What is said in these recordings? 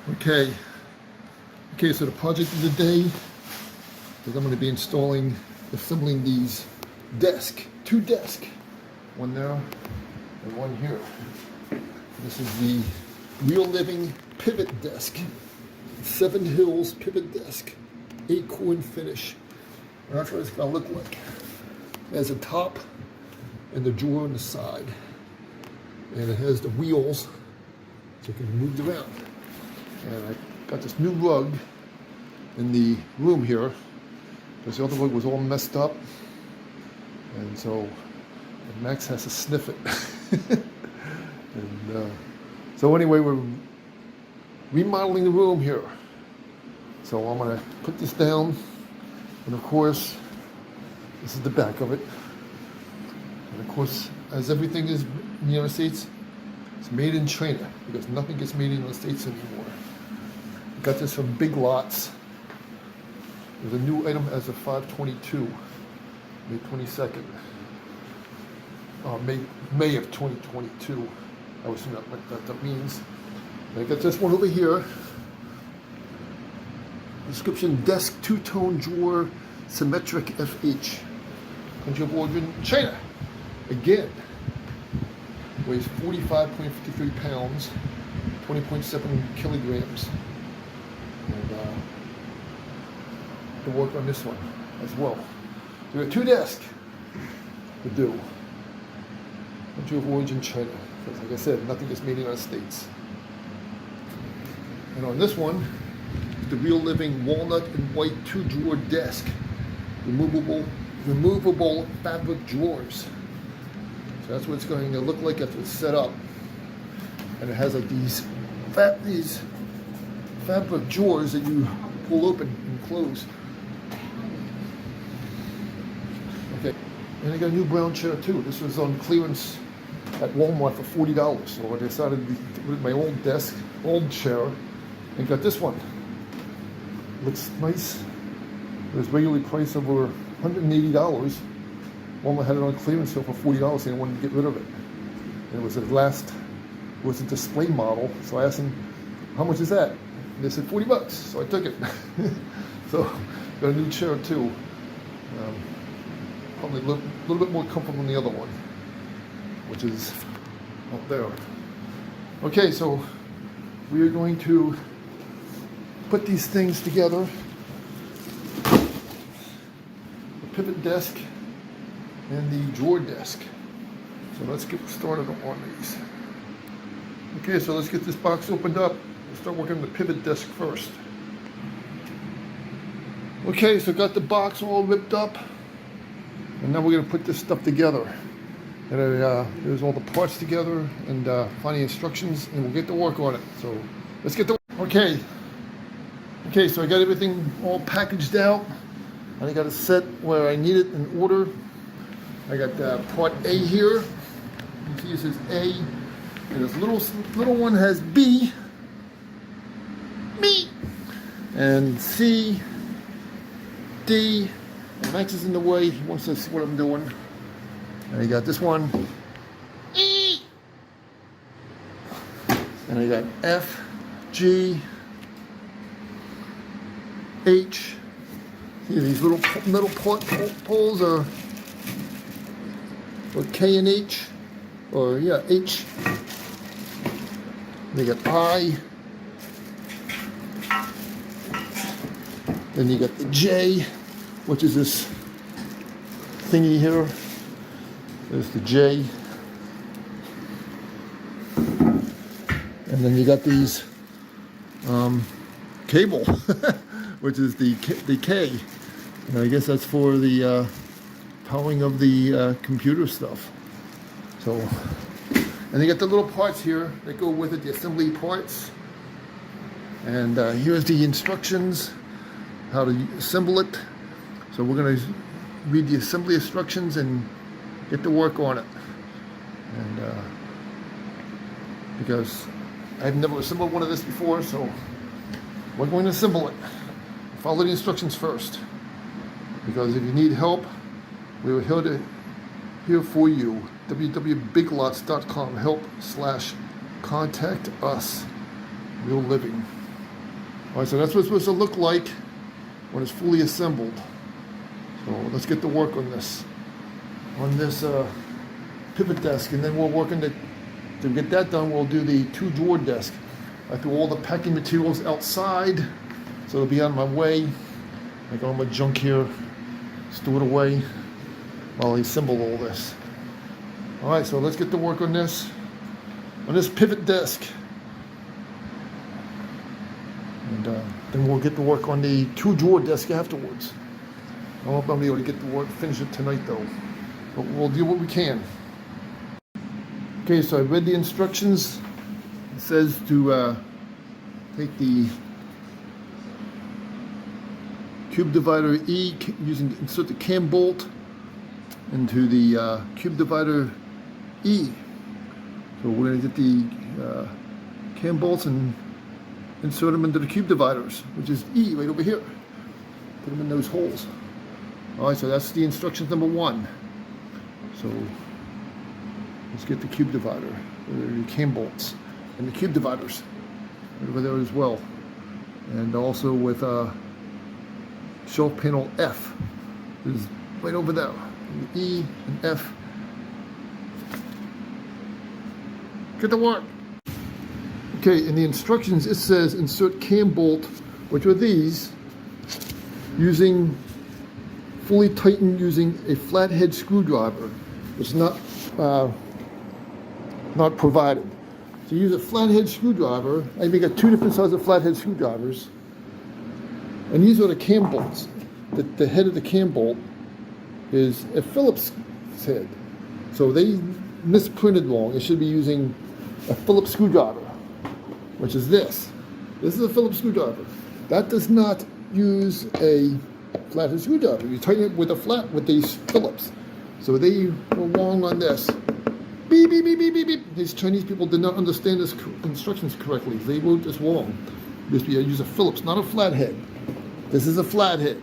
Okay, so the project of the day is I'm going to be assembling these two desks, one there and one here. This is the Real Living pivot desk, 7 Hills pivot desk, 8-coin finish. And that's what it's going to look like. It has a top and the drawer on the side, and it has the wheels so it can be moved around. And I got this new rug in the room here because the other rug was all messed up, and so Max has to sniff it. And so anyway, we're remodeling the room here. So I'm gonna put this down, and of course, this is the back of it. And of course, as everything is in the United States, it's made in China because nothing gets made in the United States anymore. Got this from Big Lots. There's a new item as of 5/22, May 22nd. May of 2022. I was not what that means. And I got this one over here. Description: desk, two-tone drawer, symmetric FH. Country of origin: China. Again, weighs 45.53 pounds, 20.7 kilograms. And to work on this one as well. So we have 2 desks to do. Country of origin: China. Because like I said, nothing is made in the United States. And on this one, the Real Living walnut and white 2-drawer desk. Removable fabric drawers. So that's what it's going to look like after it's set up. And it has like these fabric drawers that you pull open and close. Okay, and I got a new brown chair too. This was on clearance at Wal-Mart for $40. So I decided to put my old chair, and got this one. Looks nice. It was regularly priced over $180. Walmart had it on clearance sale for $40, and I wanted to get rid of it. And it was a display model, so I asked them, how much is that? And they said $40, so I took it. So got a new chair too. Probably a little bit more comfortable than the other one, which is up there. Okay, so we are going to put these things together. The pivot desk and the drawer desk. So let's get started on these. Okay, so let's get this box opened up. We'll start working on the pivot desk first. Okay, so got the box all ripped up, and now we're going to put this stuff together. And there's all the parts together, and find the instructions, and we'll get to work on it. So let's get to work. Okay, so I got everything all packaged out, and I got it set where I need it in order. I got part A here. You can see it says A, and this little one has B, and C, D. And Max is in the way. He wants to see what I'm doing. And I got this one, E, and I got F, G, H. See, these little poles are K and H, or yeah, H. They got I. Then you got the J, which is this thingy here. There's the J. And then you got these cable, which is the K. And I guess that's for the powering of the computer stuff. So, and you got the little parts here that go with it, the assembly parts. And here's the instructions, how to assemble it. So we're going to read the assembly instructions and get to work on it. And because I've never assembled one of this before, so we're going to assemble it. Follow the instructions first, because if you need help, we are here for you. www.biglots.com, help/contact us. Real Living. All right, so that's what it's supposed to look like when it's fully assembled. So let's get to work on this pivot desk, and then we're working to get that done. We'll do the 2-drawer desk. I threw all the packing materials outside, so it'll be on my way. I got all my junk here, store it away while I assemble all this. All right, so let's get to work on this pivot desk. And then we'll get to work on the 2-drawer desk afterwards. I don't know if I'm able to get to work, finish it tonight though, but we'll do what we can. Okay, so I read the instructions. It says to take the cube divider E, insert the cam bolt into the cube divider E. So we're going to get the cam bolts and insert them into the cube dividers, which is E right over here. Put them in those holes. All right, so that's the instructions number 1. So let's get the cube divider, the cam bolts, and the cube dividers right over there as well. And also with shelf panel F is right over there. The E and F. Get to work. Okay, in the instructions it says insert cam bolt, which are these, fully tightened using a flathead screwdriver. It's not provided. To use a flathead screwdriver, I even got 2 different sizes of flathead screwdrivers, and these are the cam bolts. The head of the cam bolt is a Phillips head, so they misprinted wrong. They should be using a Phillips screwdriver, which is this. This is a Phillips screwdriver. That does not use a flathead screwdriver. You tighten it with these Phillips. So they were wrong on this. Beep, beep, beep, beep, beep, beep. These Chinese people did not understand this instructions correctly. They wrote this wrong. This be use a Phillips, not a flathead. This is a flathead.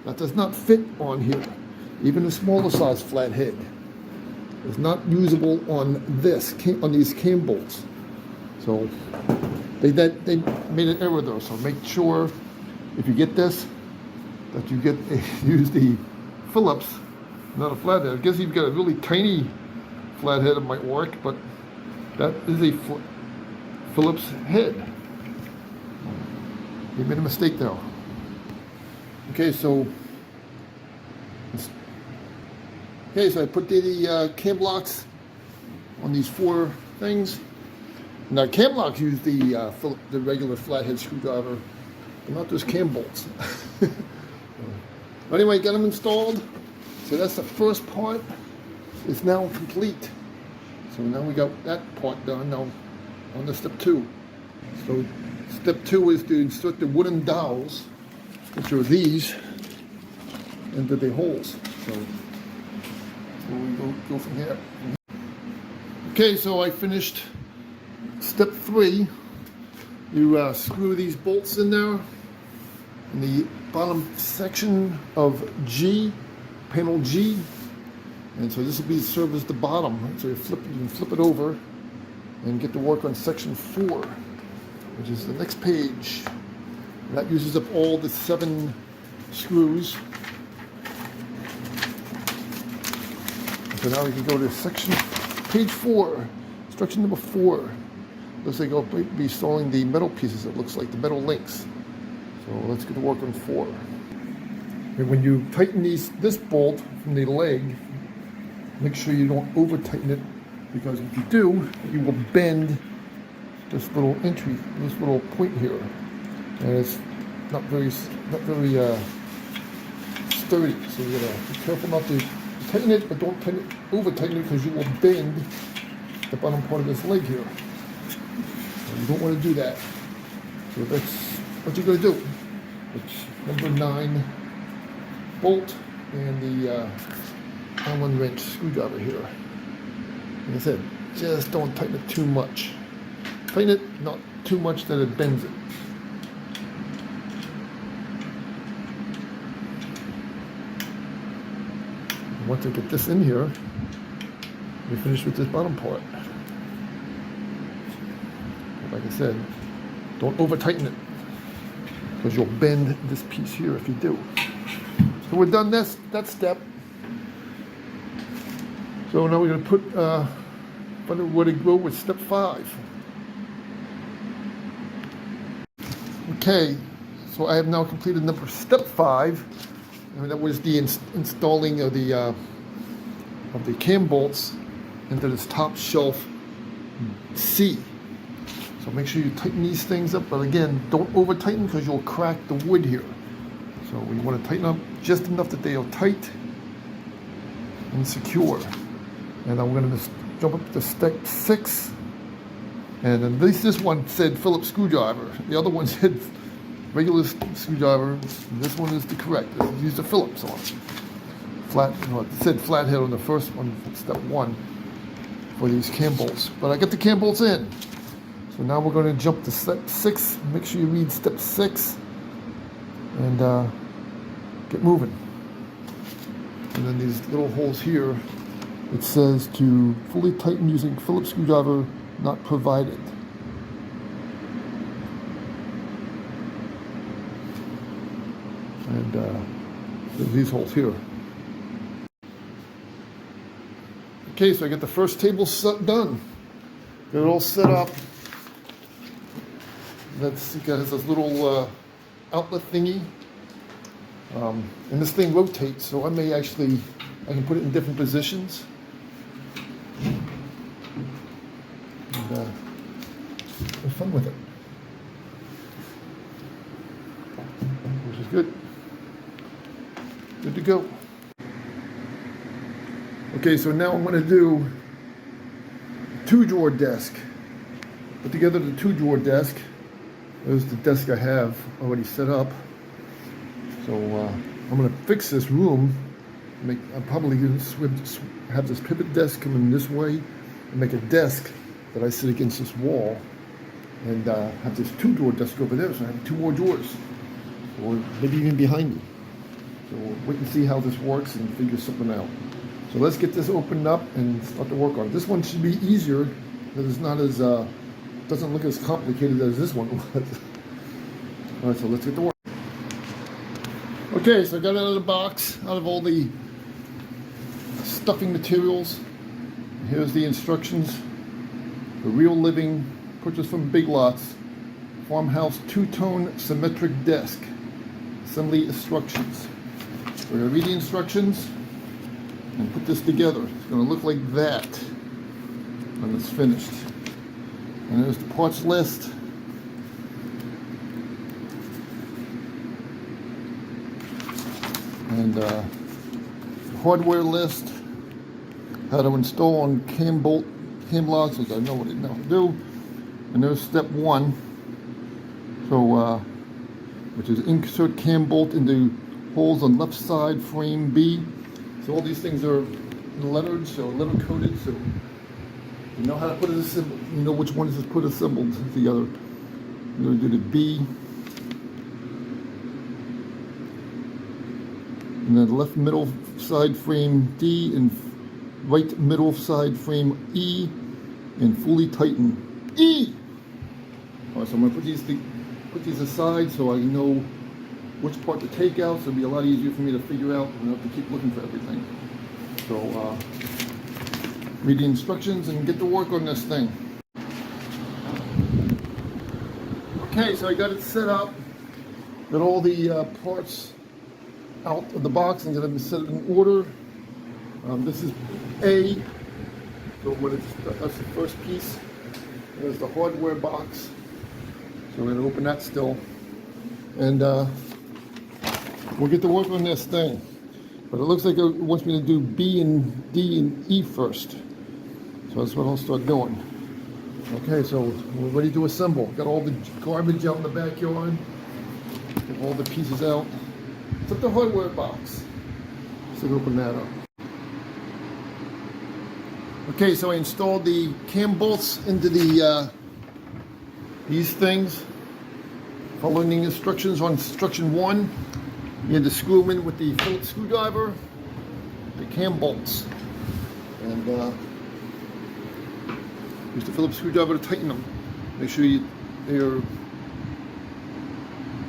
That does not fit on here. Even a smaller size flathead is not usable on these cam bolts. So they made an error though. So make sure if you get this that you use the Phillips, not a flathead. I guess if you've got a really tiny flathead, it might work, but that is a Phillips head. You made a mistake there. Okay, so I put the cam blocks on these 4 things. Now cam blocks use the regular flathead screwdriver, but not those cam bolts. Anyway, got them installed. So that's the first part. It's now complete. So now we got that part done. Now on to step 2. So step 2 is to insert the wooden dowels, which are these, into the holes. So we'll go from here. Okay, so I finished step 3. You screw these bolts in there in the bottom section of G, panel G, and so this will serve as the bottom. So you can flip it over and get to work on section 4, which is the next page. And that uses up all the 7 screws. So now we can go to page 4, instruction number 4. Looks like I'll be installing the metal pieces. It looks like the metal links. So let's get to work on 4. And when you tighten this bolt from the leg, make sure you don't over tighten it, because if you do, you will bend this little point here, and it's not very sturdy. So you gotta be careful not to tighten it, but don't over tighten it, because you will bend the bottom part of this leg here. And you don't want to do that. So that's what you're going to do. It's number 9 bolt and the Allen wrench screwdriver here. Like I said, just don't tighten it too much. Tighten it not too much that it bends it. Once I get this in here, we finish with this bottom part. Like I said, don't over tighten it. because you'll bend this piece here if you do. So we're done that step. So now we're going to put find out where to go with step 5. Okay, so I have now completed step 5, and that was the installing of the cam bolts into this top shelf C. So make sure you tighten these things up, but again, don't over tighten because you'll crack the wood here. So we want to tighten up just enough that they are tight and secure. And I'm going to jump up to step 6. And at least this one said Phillips screwdriver. The other one said regular screwdriver. This one is the correct. Use the Phillips on. It said flathead on the first one, step 1, for these cam bolts. But I got the cam bolts in. So now we're going to jump to step 6. Make sure you read step 6 and get moving. And then these little holes here, it says to fully tighten using Phillips screwdriver not provided. And there's these holes here. Okay, so I got the first table done. Got it all set up. It has this little outlet thingy. And this thing rotates, so I can put it in different positions. And have fun with it. Which is good. Good to go. Okay, so now I'm going to do a 2-drawer desk. Put together the 2-drawer desk. There's the desk I have already set up. So I'm going to fix this room. I'm probably going to have this pivot desk come in this way and make a desk that I sit against this wall, and have this 2-drawer desk over there. So I have 2 more drawers, or maybe even behind me. So we'll wait and see how this works and figure something out. So let's get this opened up and start to work on it. This one should be easier because it's not as doesn't look as complicated as this one was. All right, so let's get to work. Okay, so I got it out of the box, out of all the stuffing materials. Here's the instructions. The Real Living, purchased from Big Lots, Farmhouse 2-tone symmetric desk. Assembly instructions. We're going to read the instructions and put this together. It's going to look like that when it's finished. And there's the parts list. And hardware list. How to install on cam locks, as I know what it now do. And there's step 1. So, which is insert cam bolt into holes on left side frame B. So all these things are lettered, so letter coded, so you know how to put it assembled. You know which one is put assembled together. You're going to do the B. And then left middle side frame D, and right middle side frame E, and fully tighten E. All right, so I'm going to put these aside so I know which part to take out, so it'll be a lot easier for me to figure out and not have to keep looking for everything. So read the instructions and get to work on this thing. Okay, so I got it set up. Got all the parts out of the box and got them set in order. This is A, so that's the first piece. There's the hardware box. So we're going to open that still. And we'll get to work on this thing. But it looks like it wants me to do B and D and E first. So that's what I'll start doing. Okay, so we're ready to assemble. Got all the garbage out in the backyard. Get all the pieces out. Took the hardware box. So open that up. Okay, so I installed the cam bolts into the these things. Following the instructions on instruction 1, you had to screw them in with the Phillips screwdriver, the cam bolts, and use the Phillips screwdriver to tighten them. Make sure they're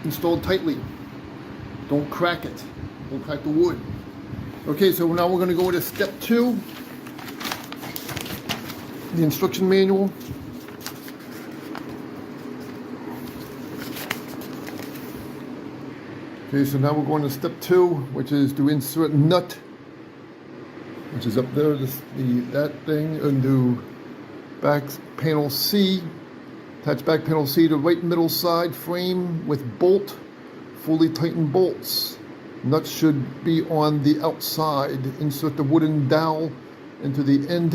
installed tightly. Don't crack it. Don't crack the wood. Okay, so now we're going to go to step 2. The instruction manual. Okay, so now we're going to step 2, which is to insert nut, which is up there, that thing, into back panel C. Attach back panel C to right middle side frame with bolt, fully tightened bolts. Nuts should be on the outside. Insert the wooden dowel into the end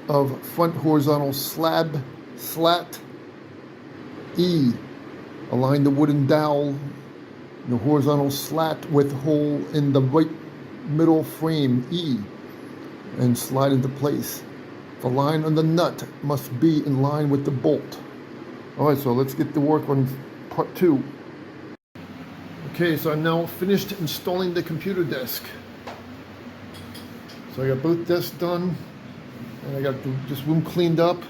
of front horizontal slat E. Align the wooden dowel in the horizontal slat with hole in the right middle frame E and slide into place. The line on the nut must be in line with the bolt. Alright, so let's get to work on part 2. Okay, so I'm now finished installing the computer desk. So I got both desks done, and I got this room cleaned up,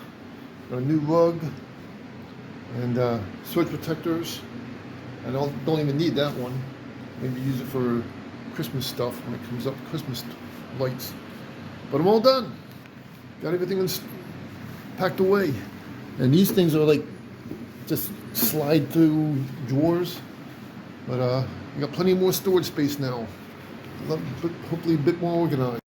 got a new rug, and surge protectors. I don't even need that one. Maybe use it for Christmas stuff when it comes up, Christmas lights. But I'm all done. Got everything packed away. And these things are like just slide through drawers. But we got plenty more storage space now. Hopefully a bit more organized.